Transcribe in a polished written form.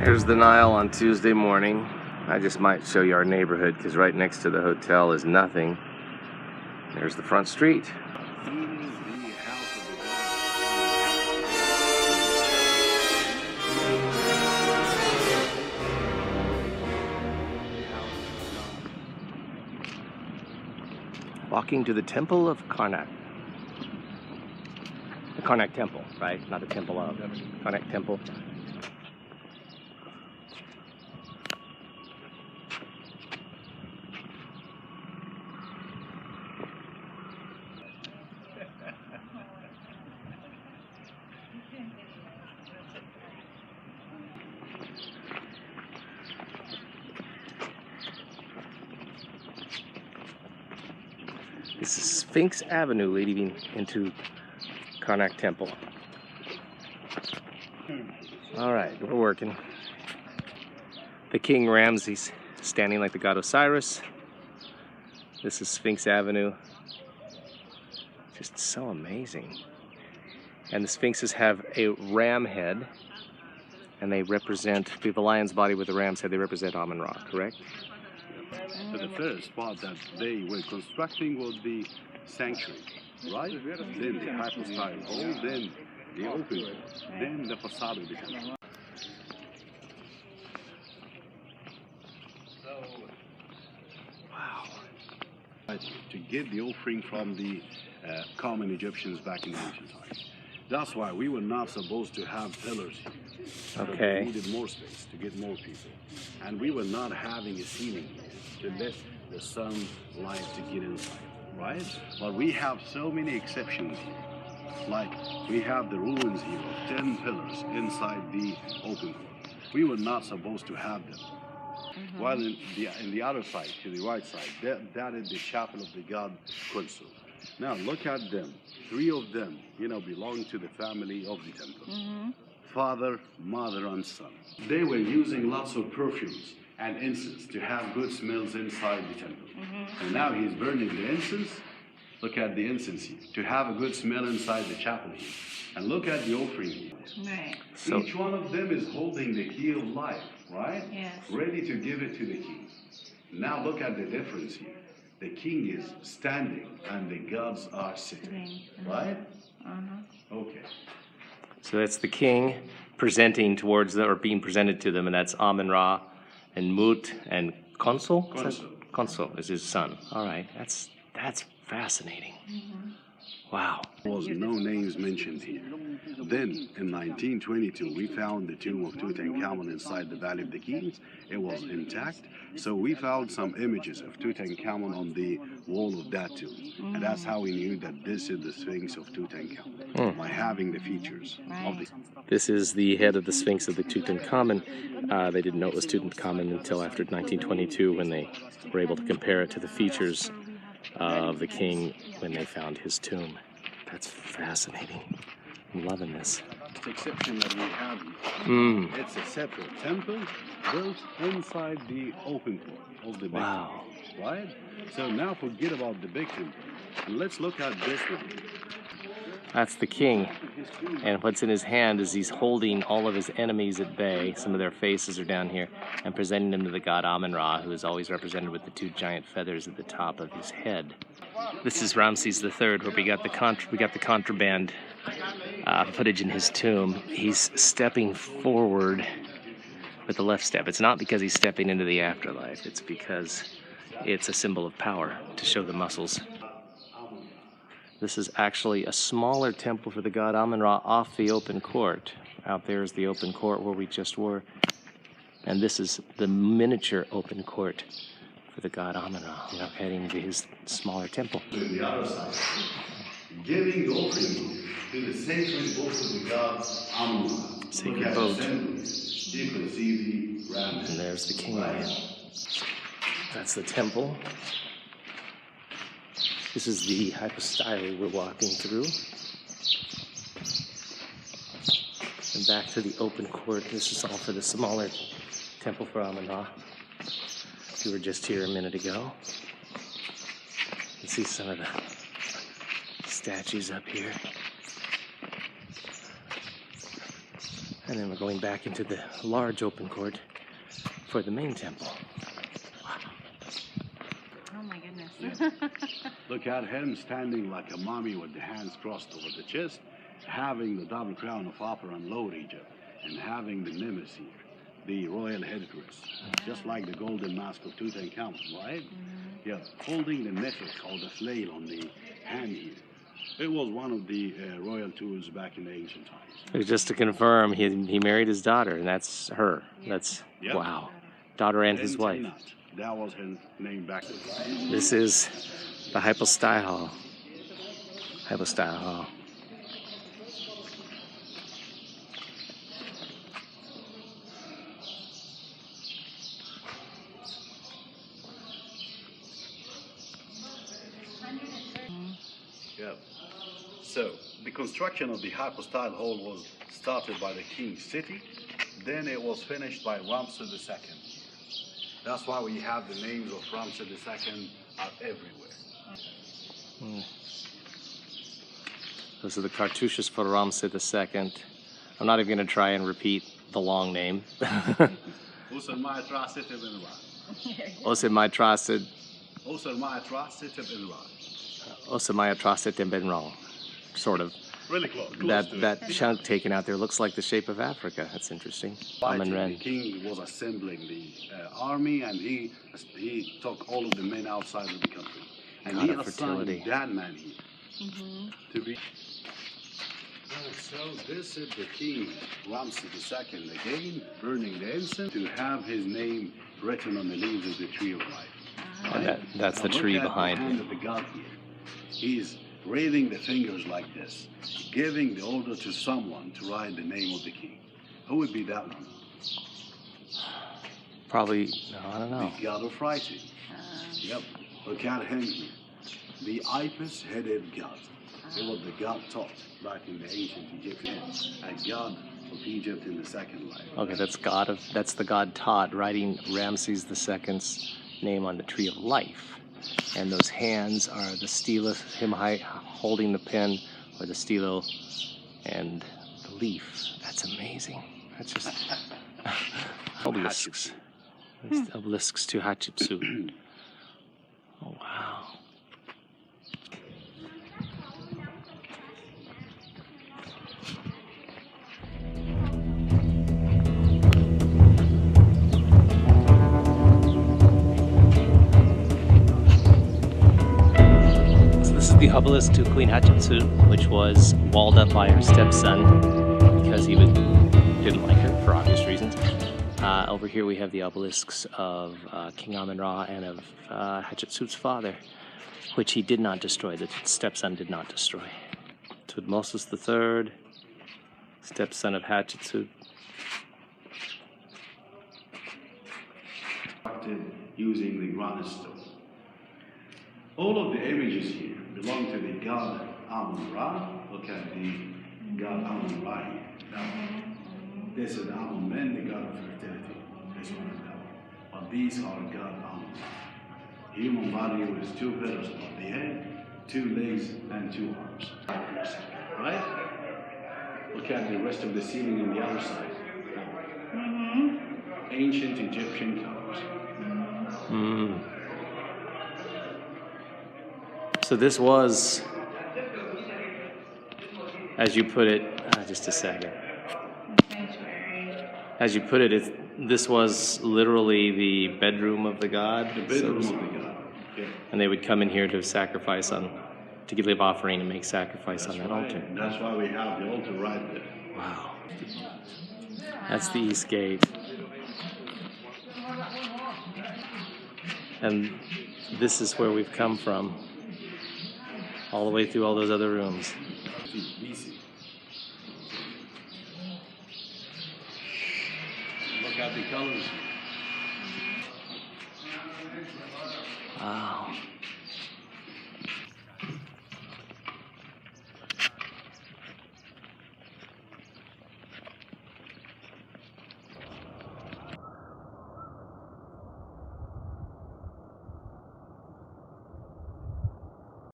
Here's the Nile on Tuesday morning. I just might show you our neighborhood because right next to the hotel is nothing. There's the front street. Walking to the Temple of Karnak. The Karnak Temple, right? Not the Temple of. Karnak Temple. This is Sphinx Avenue leading into Karnak Temple. All right, we're working. The King Ramses standing like the god Osiris. This is Sphinx Avenue. Just so amazing. And the Sphinxes have a ram head, and they represent, we have a lion's body with a ram's head, they represent Amun-Ra, correct? So the first part that they were constructing was the sanctuary, right? Then the hypostyle hall, then the open court, then the facade of the temple. Wow. To get the offering from the common Egyptians back in the ancient times. That's why we were not supposed to have pillars here. Okay. We needed more space to get more people. And we were not having a ceiling here to let the sunlight to get inside, right? But we have so many exceptions here. Like we have the ruins here of 10 pillars inside the open court. We were not supposed to have them. While in the other side, to the right side, that is the chapel of the god Khonsu. Now look at them. 3 of them, belong to the family of the temple. Father, mother, and son. They were using lots of perfumes and incense to have good smells inside the temple. And now he's burning the incense. Look at the incense here, to have a good smell inside the chapel here. And look at the offering here. Right. So each one of them is holding the key of life, right? Yes. Ready to give it to the king. Now look at the difference here. The king is standing and the gods are sitting, right? Okay. So that's the king presenting towards them, or being presented to them, and that's Amun-Ra and Mut and Khonsu? Khonsu is his son. All right, that's fascinating. Wow. There was no names mentioned here. Then, in 1922, we found the tomb of Tutankhamun inside the Valley of the Kings. It was intact, so we found some images of Tutankhamun on the wall of that tomb. And that's how we knew that this is the Sphinx of Tutankhamun, by having the features of the... This is the head of the Sphinx of the Tutankhamun. They didn't know it was Tutankhamun until after 1922 when they were able to compare it to the features of the king when they found his tomb. That's fascinating. I'm loving this. The exception that we have here. It's a separate temple built inside the open court of the big temple, right? So now forget about the big temple. And let's look at this one. That's the king, and what's in his hand is he's holding all of his enemies at bay. Some of their faces are down here, and presenting them to the god Amun-Ra, who is always represented with the 2 giant feathers at the top of his head. This is Ramses III, where we got the contraband footage in his tomb. He's stepping forward with the left step. It's not because he's stepping into the afterlife. It's because it's a symbol of power to show the muscles. This is actually a smaller temple for the god Amun-Ra off the open court. Out there is the open court where we just were. And this is the miniature open court for the god Amun-Ra. Now heading to his smaller temple. To the other side, giving the offering to the sacred boat of the god Amun-Ra. Sacred boat. You can see the ram. And there's the king again. That's the temple. This is the hypostyle we're walking through. And back to the open court. This is all for the smaller temple for Amun-Ra. We were just here a minute ago. You can see some of the statues up here. And then we're going back into the large open court for the main temple. Oh my goodness. Look at him standing like a mummy with the hands crossed over the chest, having the double crown of Upper and Lower Egypt, and having the nemes here, the royal headdress, just like the golden mask of Tutankhamun, right? Yeah, holding the nether or the flail on the hand here. It was one of the royal tools back in the ancient times. Just to confirm, he married his daughter, and that's her. That's, wow. Daughter and his wife. That was her name back then. This is the hypostyle hall. Hypostyle hall. Yeah. So the construction of the hypostyle hall was started by the king's city. Then it was finished by Ramses II. That's why we have the names of Ramses II are everywhere. Those are the cartouches for Ramses II. I'm not even going to try and repeat the long name. Osermaya trasit ibn Ra. Osermaya trasit. Osermaya trasit ibn Ra. Osermaya trasit ibn Ra. Sort of. Really close. That chunk taken out there looks like the shape of Africa. That's interesting. The king was assembling the army, and he took all of the men outside of the country, and he assigned that man here to be. So this is the king Ramses II again, burning the incense to have his name written on the leaves of the tree of life. And that's the tree behind him. Of the god here. He's raising the fingers like this, giving the order to someone to write the name of the king. Who would be that one? Probably, no, I don't know. The god of writing. Yep. Look at him here. The ibis-headed god. It was the god taught back in the ancient Egyptian, a god of Egypt in the second life. Okay, that's the god Tod writing Ramses II's name on the tree of life. And those hands are the stylus, him holding the pen, or the stilo, and the leaf. That's amazing. That's just obelisks. Obelisks to Hatshepsut. Oh, wow. The obelisk to Queen Hatshepsut, which was walled up by her stepson because he didn't like her for obvious reasons. Over here we have the obelisks of King Amun-Ra and of Hatshepsut's father, which he did not destroy, the stepson did not destroy. Tutmosis III, stepson of Hatshepsut. Using the granite stone. All of the images here belong to the god Amun-Ra. Look at the god Amun-Ra here. Now, this is Amun-Men, the god of fertility. This one is that one. But these are god Amun-Ra. Human body with two pillars on the head, two legs, and two arms. Right? Look at the rest of the ceiling on the other side. Ancient Egyptian colors. So this was, as you put it, just a second. As you put it, this was literally the bedroom of the god. The bedroom of the god. Yeah. And they would come in here to sacrifice to give offering and make sacrifice on that altar. That's why we have the altar right there. Wow. That's the east gate. And this is where we've come from, all the way through all those other rooms. Look at the colors. Wow.